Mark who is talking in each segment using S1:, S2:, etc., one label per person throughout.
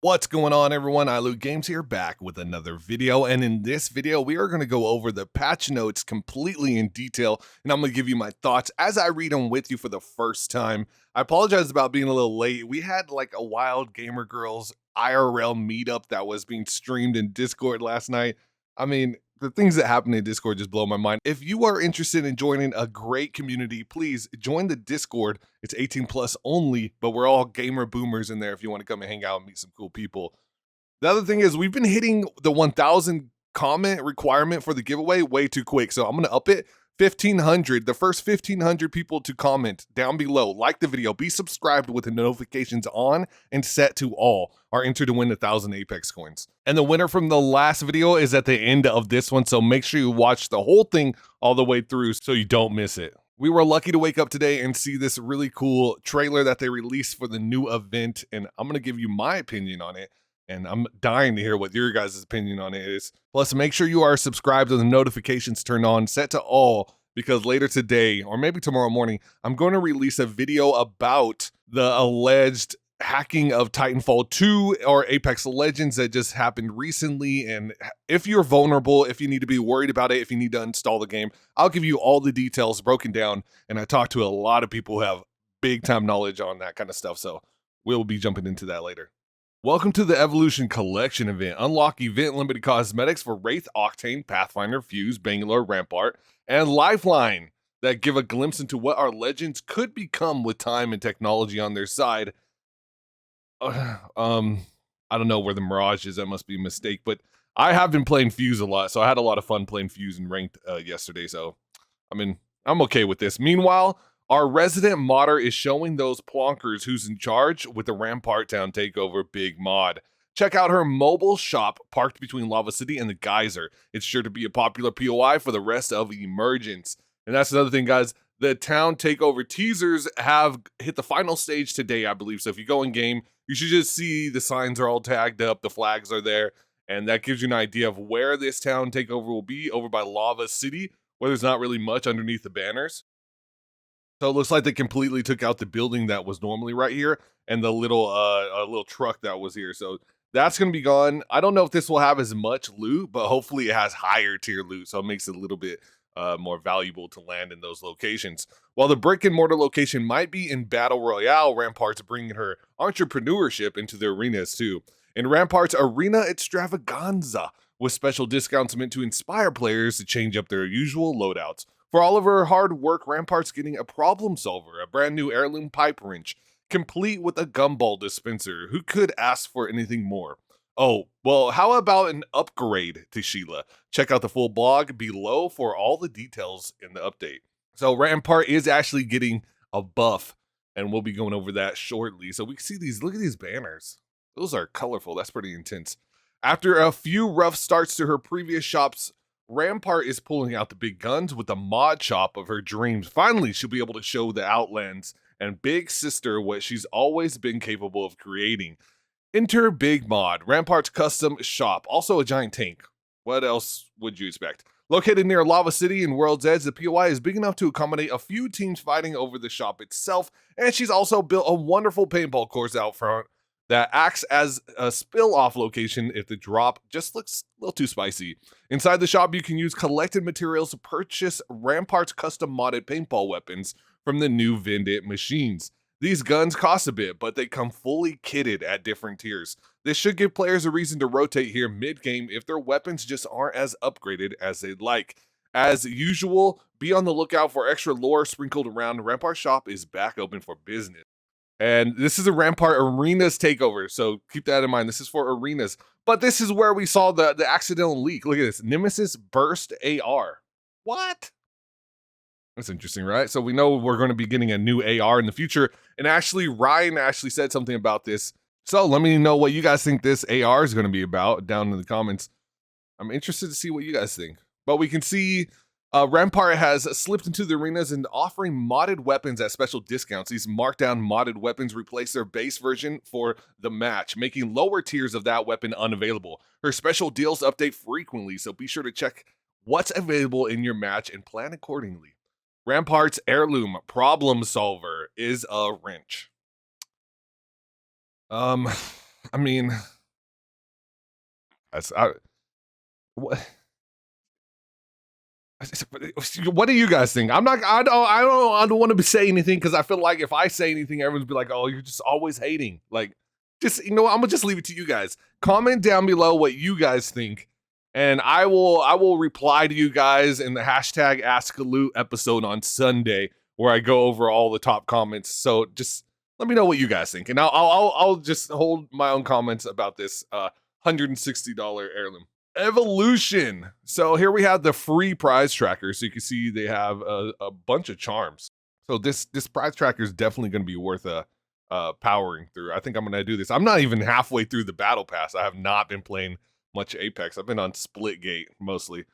S1: What's going on, everyone? iLootGames here, back with another video, and in this video we are going to go over the patch notes completely in detail, and I'm going to give you my thoughts as I read them with you for the first time. I apologize about being a little late. We had like a Wild Gamer Girls IRL meetup that was being streamed in Discord last night. I mean, the things that happen in Discord just blow my mind. If you are interested in joining a great community, please join the Discord. It's 18 plus only, but we're all gamer boomers in there if you want to come and hang out and meet some cool people. The other thing is we've been hitting the 1,000 comment requirement for the giveaway way too quick. So I'm going to up it 1,500. The first 1,500 people to comment down below, like the video, be subscribed with the notifications on and set to all, are entered to win 1,000 Apex coins. And the winner from the last video is at the end of this one. So make sure you watch the whole thing all the way through so you don't miss it. We were lucky to wake up today and see this really cool trailer that they released for the new event. And I'm going to give you my opinion on it. And I'm dying to hear what your guys' opinion on it is. Plus, make sure you are subscribed and the notifications turned on, set to all, because later today, or maybe tomorrow morning, I'm going to release a video about the alleged hacking of Titanfall 2 or Apex Legends that just happened recently. And if you're vulnerable, if you need to be worried about it, if you need to install the game, I'll give you all the details broken down. And I talked to a lot of people who have big time knowledge on that kind of stuff. So we'll be jumping into that later. Welcome to the Evolution Collection event. Unlock event limited cosmetics for Wraith, Octane, Pathfinder, Fuse, Bangalore, Rampart, and Lifeline that give a glimpse into what our legends could become with time and technology on their side. I don't know where the Mirage is. That must be a mistake, but I have been playing Fuse a lot, so I had a lot of fun playing Fuse and ranked yesterday. So, I mean, I'm okay with this. Meanwhile, our resident modder is showing those plonkers who's in charge with the Rampart Town takeover big mod. Check out her mobile shop parked between Lava City and the Geyser. It's sure to be a popular POI for the rest of Emergence. And that's another thing, guys. The town takeover teasers have hit the final stage today, I believe. So if you go in game, you should just see the signs are all tagged up, the flags are there, and that gives you an idea of where this town takeover will be, over by Lava City, where there's not really much underneath the banners. So it looks like they completely took out the building that was normally right here and the little truck that was here. So that's going to be gone. I don't know if this will have as much loot, but hopefully it has higher tier loot. So it makes it a little bit more valuable to land in those locations. While the brick and mortar location might be in Battle Royale, Rampart's bringing her entrepreneurship into the arenas too. In Rampart's Arena Extravaganza, with special discounts meant to inspire players to change up their usual loadouts. For all of her hard work, Rampart's getting a problem solver, a brand new heirloom pipe wrench, complete with a gumball dispenser. Who could ask for anything more? Oh, well, how about an upgrade to Sheila? Check out the full blog below for all the details in the update. So Rampart is actually getting a buff, and we'll be going over that shortly. So we can see these, look at these banners. Those are colorful. That's pretty intense. After a few rough starts to her previous shops, Rampart is pulling out the big guns with the mod shop of her dreams. Finally, she'll be able to show the Outlands and Big Sister what she's always been capable of creating. Enter Big Mod, Rampart's custom shop, also a giant tank. What else would you expect? Located near Lava City and World's Edge, the POI is big enough to accommodate a few teams fighting over the shop itself, and she's also built a wonderful paintball course out front that acts as a spill-off location if the drop just looks a little too spicy. Inside the shop, you can use collected materials to purchase Rampart's custom modded paintball weapons from the new Vendit machines. These guns cost a bit, but they come fully kitted at different tiers. This should give players a reason to rotate here mid-game if their weapons just aren't as upgraded as they'd like. As usual, be on the lookout for extra lore sprinkled around. Rampart Shop is back open for business. And this is a Rampart Arenas takeover, so keep that in mind. This is for arenas. But this is where we saw the accidental leak. Look at this. Nemesis Burst AR. What? That's interesting, right? So we know we're going to be getting a new AR in the future. And actually, Ryan actually said something about this. So let me know what you guys think this AR is going to be about down in the comments. I'm interested to see what you guys think. But we can see Rampart has slipped into the arenas and offering modded weapons at special discounts. These markdown modded weapons replace their base version for the match, making lower tiers of that weapon unavailable. Her special deals update frequently, so be sure to check what's available in your match and plan accordingly. Rampart's heirloom problem solver is a wrench. I mean, What, what do you guys think? I don't want to say anything because I feel like if I say anything, everyone's be like, "Oh, you're just always hating." Like, just I'm gonna just leave it to you guys. Comment down below what you guys think, and I will reply to you guys in the hashtag Ask a Loot episode on Sunday where I go over all the top comments. So just let me know what you guys think, and I'll just hold my own comments about this $160 heirloom. Evolution. So here we have the free prize tracker. So you can see they have a bunch of charms. So this prize tracker is definitely going to be worth powering through. I think I'm going to do this. I'm not even halfway through the battle pass. I have not been playing much Apex. I've been on Splitgate mostly.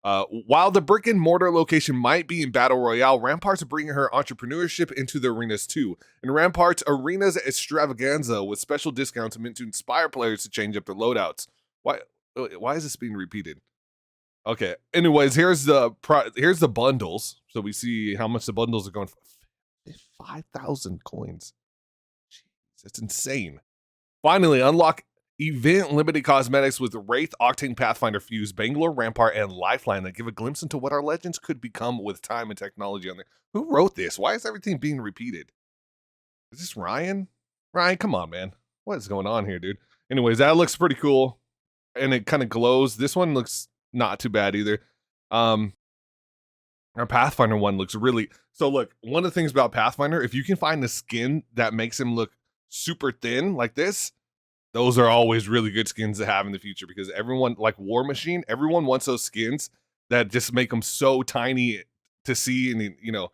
S1: While the brick and mortar location might be in Battle Royale, Rampart's bringing her entrepreneurship into the arenas too. And Rampart's Arenas Extravaganza with special discounts meant to inspire players to change up their loadouts. Why is this being repeated? Okay. Anyways, here's the bundles. So we see how much the bundles are going for. 5,000 coins. Jeez, that's insane. Finally, unlock event limited cosmetics with Wraith, Octane, Pathfinder, Fuse, Bangalore, Rampart, and Lifeline that give a glimpse into what our legends could become with time and technology on there. Who wrote this? Why is everything being repeated? Is this Ryan? Ryan, come on, man. What is going on here, dude? Anyways, that looks pretty cool. And it kind of glows. This one looks not too bad either. Our Pathfinder one looks really... So look, one of the things about Pathfinder, if you can find the skin that makes him look super thin like this, those are always really good skins to have in the future because everyone, like War Machine, everyone wants those skins that just make them so tiny to see. And, you know,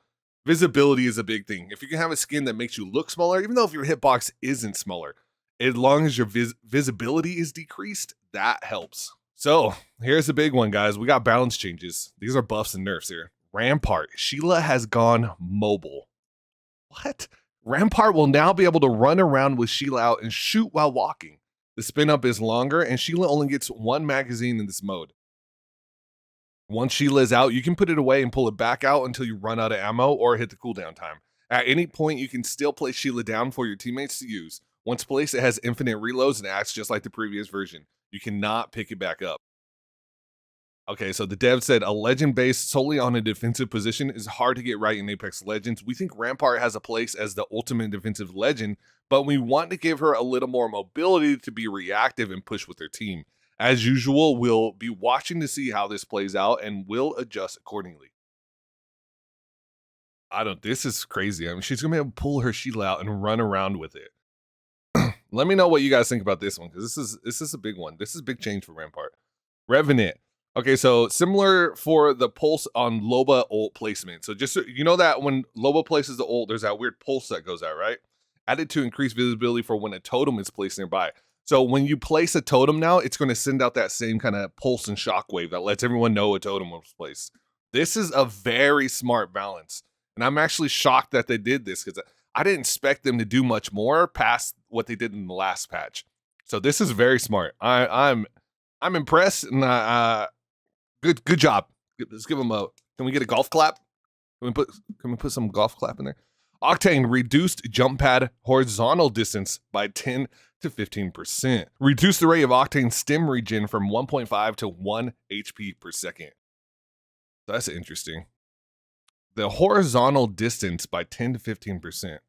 S1: visibility is a big thing. If you can have a skin that makes you look smaller, even though if your hitbox isn't smaller, as long as your visibility is decreased, that helps. So here's the big one, guys. We got balance changes. These are buffs and nerfs here. Rampart. Sheila has gone mobile. What? Rampart will now be able to run around with Sheila out and shoot while walking. The spin up is longer, and Sheila only gets one magazine in this mode. Once Sheila is out, you can put it away and pull it back out until you run out of ammo or hit the cooldown time. At any point, you can still place Sheila down for your teammates to use. Once placed, it has infinite reloads and acts just like the previous version. You cannot pick it back up. Okay, so the dev said a legend based solely on a defensive position is hard to get right in Apex Legends. We think Rampart has a place as the ultimate defensive legend, but we want to give her a little more mobility to be reactive and push with her team. As usual, we'll be watching to see how this plays out and we'll adjust accordingly. This is crazy. I mean, she's gonna be able to pull her Sheila out and run around with it. Let me know what you guys think about this one, because this is a big one. This is a big change for Rampart. Revenant. Okay, so similar for the pulse on Loba ult placement. So just so you know that when Loba places the ult, there's that weird pulse that goes out, right? Added to increase visibility for when a totem is placed nearby. So when you place a totem now, it's going to send out that same kind of pulse and shockwave that lets everyone know a totem was placed. This is a very smart balance. And I'm actually shocked that they did this because I didn't expect them to do much more past what they did in the last patch. So this is very smart. I'm impressed, and good job. Let's give them a. Can we get a golf clap? Can we put some golf clap in there? Octane reduced jump pad horizontal distance by 10 to 15%. Reduced the rate of Octane stim regen from 1.5 to 1 HP per second. That's interesting. The horizontal distance by 10 to 15%.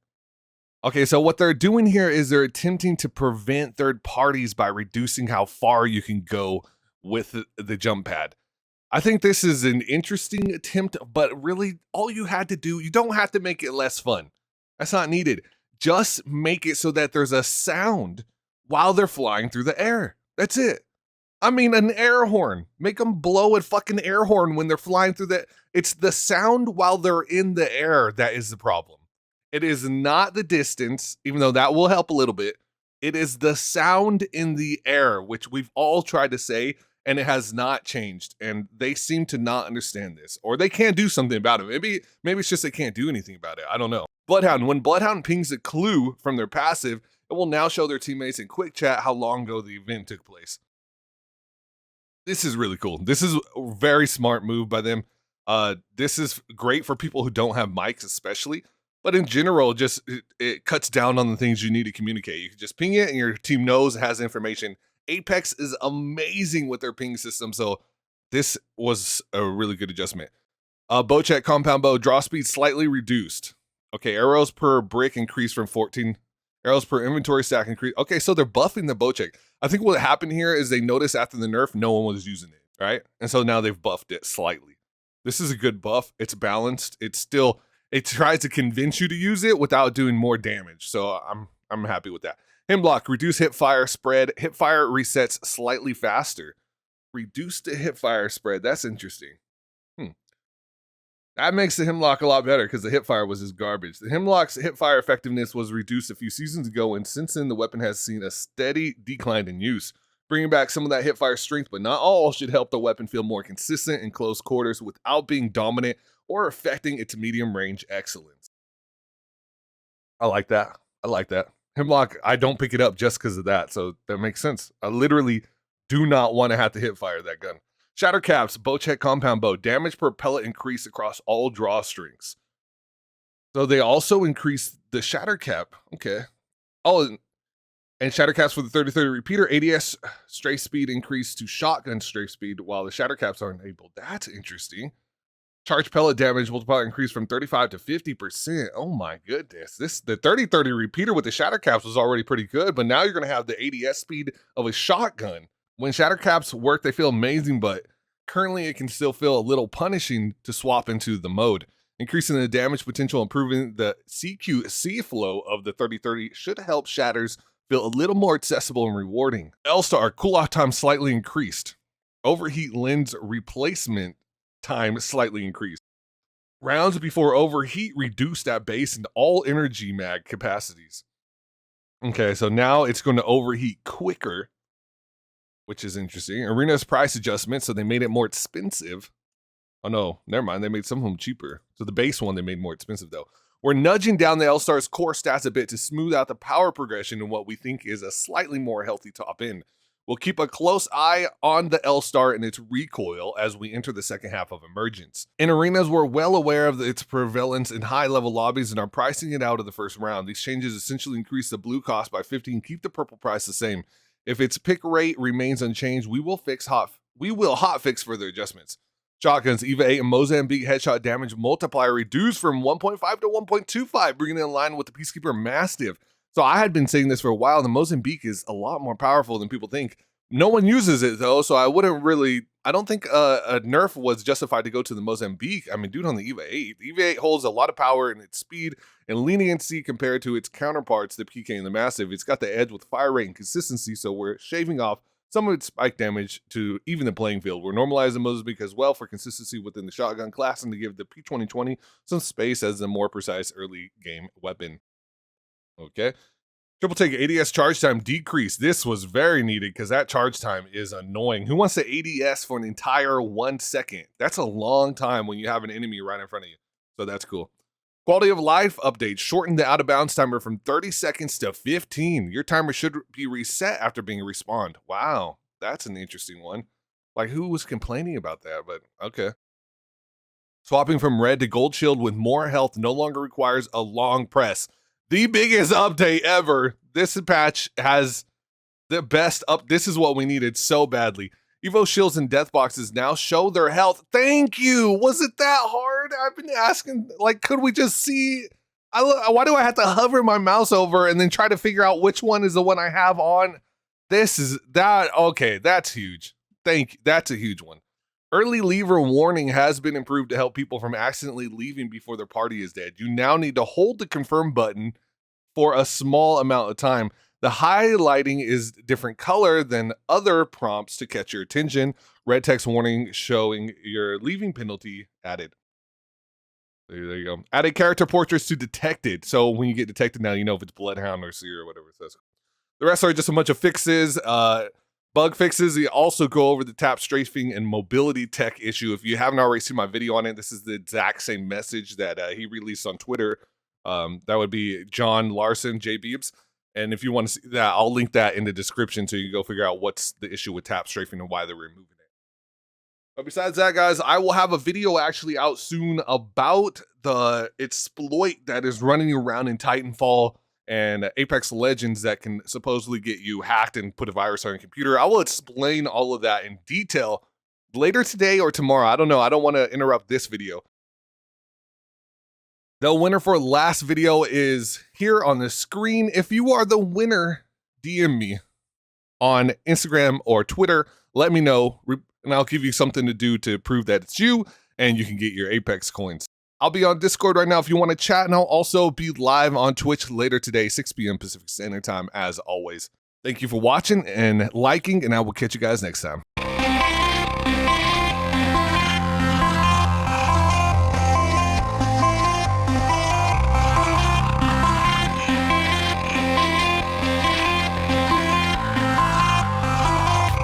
S1: Okay, so what they're doing here is they're attempting to prevent third parties by reducing how far you can go with the jump pad. I think this is an interesting attempt, but really all you had to do, you don't have to make it less fun. That's not needed. Just make it so that there's a sound while they're flying through the air. That's it. I mean, an air horn. Make them blow a fucking air horn when they're flying through the... It's the sound while they're in the air that is the problem. It is not the distance, even though that will help a little bit. It is the sound in the air, which we've all tried to say, and it has not changed. And they seem to not understand this, or they can't do something about it. Maybe it's just they can't do anything about it. I don't know. Bloodhound. When Bloodhound pings a clue from their passive, it will now show their teammates in quick chat how long ago the event took place. This is really cool. This is a very smart move by them. This is great for people who don't have mics, especially. But in general, just it cuts down on the things you need to communicate. You can just ping it and your team knows it has information Apex is amazing with their ping system, so this was a really good adjustment. Bow check, compound bow, draw speed slightly reduced. Okay, arrows per brick increased from 14. Arrows per inventory stack increased. Okay, so they're buffing the bow check. I think what happened here is they noticed after the nerf, no one was using it, right? And so now they've buffed it slightly. This is a good buff. It's balanced. It's still, it tries to convince you to use it without doing more damage. So I'm happy with that. Hit block, reduce hip fire spread. Hip fire resets slightly faster. Reduce the hip fire spread. That's interesting. That makes the Hemlock a lot better because the hipfire was just garbage. The Hemlock's hipfire effectiveness was reduced a few seasons ago, and since then the weapon has seen a steady decline in use. Bringing back some of that hipfire strength, but not all, should help the weapon feel more consistent in close quarters without being dominant or affecting its medium range excellence. I like that. I like that. Hemlock, I don't pick it up just because of that, so that makes sense. I literally do not want to have to hipfire that gun. Shatter caps, bow check, compound bow, damage per pellet increase across all draw strings. So they also increased the shatter cap. Okay. Oh, and shatter caps for the 30-30 repeater. ADS strafe speed increased to shotgun strafe speed while the shatter caps are enabled. That's interesting. Charge pellet damage multiplier increased from 35 to 50%. Oh my goodness. The 30-30 repeater with the shatter caps was already pretty good, but now you're going to have the ADS speed of a shotgun. When shatter caps work, they feel amazing, but currently it can still feel a little punishing to swap into the mode. Increasing the damage potential, improving the CQC flow of the 30-30 should help shatters feel a little more accessible and rewarding. L-Star, cool-off time slightly increased. Overheat lens replacement time slightly increased. Rounds before overheat reduced at base and all energy mag capacities. Okay, so now it's going to overheat quicker, which is interesting. Arena's price adjustment, so they made it more expensive. Oh no, never mind. They made some of them cheaper. So the base one they made more expensive though. We're nudging down the L-Star's core stats a bit to smooth out the power progression in what we think is a slightly more healthy top end. We'll keep a close eye on the L-Star and its recoil as we enter the second half of Emergence. In arenas, we're well aware of its prevalence in high-level lobbies and are pricing it out of the first round. These changes essentially increase the blue cost by 15, keep the purple price the same. If its pick rate remains unchanged, we will hotfix further adjustments. Shotguns, EVA 8 and Mozambique headshot damage multiplier reduced from 1.5 to 1.25, bringing it in line with the Peacekeeper Mastiff. So I had been saying this for a while. The Mozambique is a lot more powerful than people think. No one uses it though, so I don't think a nerf was justified to go to the Mozambique. I mean, dude, on the EVA 8. The EVA 8 holds a lot of power in its speed and leniency compared to its counterparts, the PK and the Massive. It's got the edge with fire rate and consistency, so we're shaving off some of its spike damage to even the playing field. We're normalizing Mozambique as well for consistency within the shotgun class and to give the P2020 some space as a more precise early game weapon. Okay. Triple take ADS charge time decrease. This was very needed because that charge time is annoying. Who wants to ADS for an entire 1 second? That's a long time when you have an enemy right in front of you. So that's cool. Quality of life update. Shorten the out of bounds timer from 30 seconds to 15. Your timer should be reset after being respawned. Wow. That's an interesting one. Like, who was complaining about that? But okay. Swapping from red to gold shield with more health no longer requires a long press. The biggest update ever. This patch has the best This is what we needed so badly. Evo shields and death boxes now show their health. Thank you. Was it that hard? I've been asking, like, could we just see? Why do I have to hover my mouse over and then try to figure out which one is the one I have on? Okay, that's huge. That's a huge one. Early leaver warning has been improved to help people from accidentally leaving before their party is dead. You now need to hold the confirm button for a small amount of time. The highlighting is different color than other prompts to catch your attention. Red text warning showing your leaving penalty added. There you go. Added character portraits to detected. So when you get detected now, you know if it's Bloodhound or Seer or whatever it says. The rest are just a bunch of fixes. Bug fixes. We also go over the tap strafing and mobility tech issue. If you haven't already seen my video on it, this is the exact same message that he released on Twitter. That would be John Larson, J Beebs. And if you want to see that, I'll link that in the description so you can go figure out what's the issue with tap strafing and why they're removing it. But besides that, guys, I will have a video actually out soon about the exploit that is running around in Titanfall and Apex Legends that can supposedly get you hacked and put a virus on your computer. I will explain all of that in detail later today or tomorrow. I don't know. I don't want to interrupt this video. The winner for last video is here on the screen. If you are the winner, DM me on Instagram or Twitter. Let me know, and I'll give you something to do to prove that it's you, and you can get your Apex coins. I'll be on Discord right now if you want to chat, and I'll also be live on Twitch later today, 6 p.m. Pacific Standard Time, as always. Thank you for watching and liking, and I will catch you guys next time.